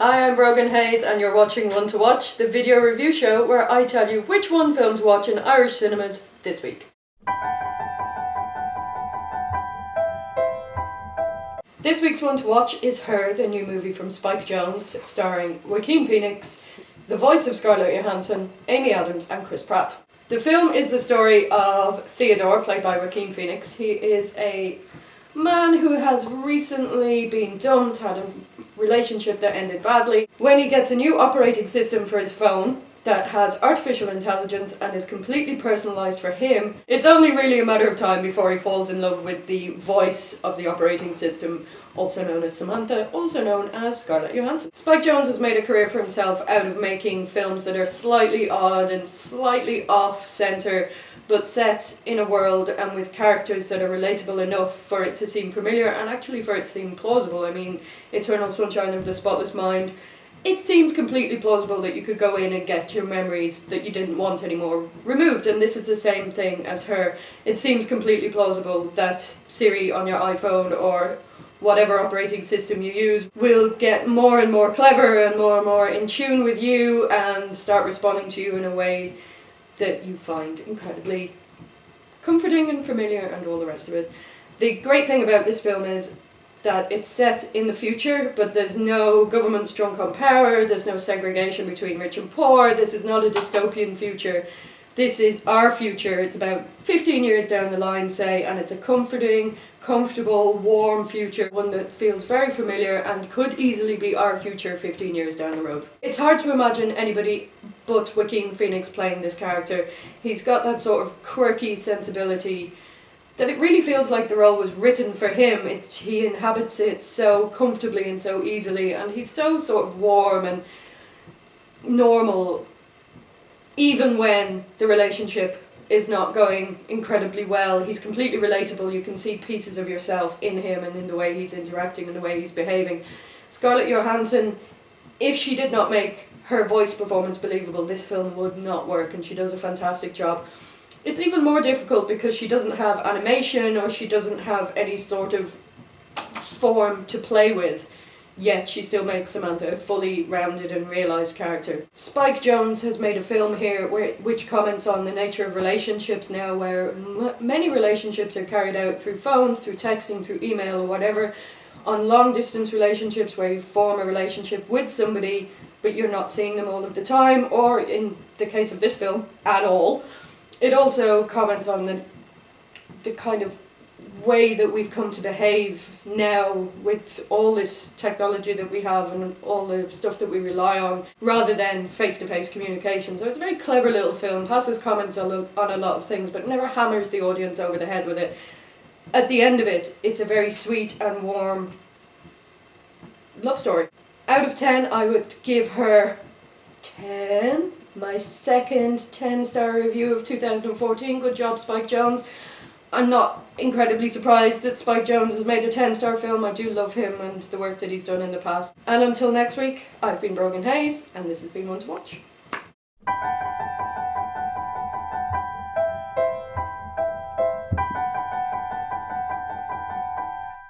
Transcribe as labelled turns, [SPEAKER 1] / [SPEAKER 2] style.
[SPEAKER 1] I am Brogen Hayes and you're watching One to Watch, the video review show where I tell you which one film to watch in Irish cinemas this week. This week's One to Watch is Her, the new movie from Spike Jonze, starring Joaquin Phoenix, the voice of Scarlett Johansson, Amy Adams and Chris Pratt. The film is the story of Theodore, played by Joaquin Phoenix. He is a man who has recently been dumped, had a relationship that ended badly. When he gets a new operating system for his phone that has artificial intelligence and is completely personalised for him, it's only really a matter of time before he falls in love with the voice of the operating system, also known as Samantha, also known as Scarlett Johansson. Spike Jonze has made a career for himself out of making films that are slightly odd and slightly off-centre, but set in a world and with characters that are relatable enough for it to seem familiar and actually for it to seem plausible. I mean, Eternal Sunshine of the Spotless Mind, it seems completely plausible that you could go in and get your memories that you didn't want anymore removed, and this is the same thing as Her. It seems completely plausible that Siri on your iPhone or whatever operating system you use will get more and more clever and more in tune with you and start responding to you in a way that you find incredibly comforting and familiar and all the rest of it. The great thing about this film is that it's set in the future, but there's no government drunk on power, there's no segregation between rich and poor, this is not a dystopian future. This is our future. It's about 15 years down the line, say, and it's a comforting, comfortable, warm future, one that feels very familiar and could easily be our future 15 years down the road. It's hard to imagine anybody but Joaquin Phoenix playing this character. He's got that sort of quirky sensibility that it really feels like the role was written for him. He inhabits it so comfortably and so easily, and he's so sort of warm and normal, even when the relationship is not going incredibly well. He's completely relatable. You can see pieces of yourself in him and in the way he's interacting and the way he's behaving. Scarlett Johansson, if she did not make her voice performance believable, this film would not work, and she does a fantastic job. It's even more difficult because she doesn't have animation or she doesn't have any sort of form to play with, yet she still makes Samantha a fully rounded and realised character. Spike Jonze has made a film here which comments on the nature of relationships now, where many relationships are carried out through phones, through texting, through email or whatever, on long distance relationships where you form a relationship with somebody but you're not seeing them all of the time, or in the case of this film, at all. It also comments on the kind of way that we've come to behave now with all this technology that we have and all the stuff that we rely on, rather than face-to-face communication. So it's a very clever little film, passes comments on a lot of things, but never hammers the audience over the head with it. At the end of it, it's a very sweet and warm love story. Out of 10, I would give Her 10. My second 10-star review of 2014. Good job, Spike Jonze. I'm not incredibly surprised that Spike Jonze has made a 10-star film. I do love him and the work that he's done in the past. And until next week, I've been Brogen Hayes, and this has been One to Watch.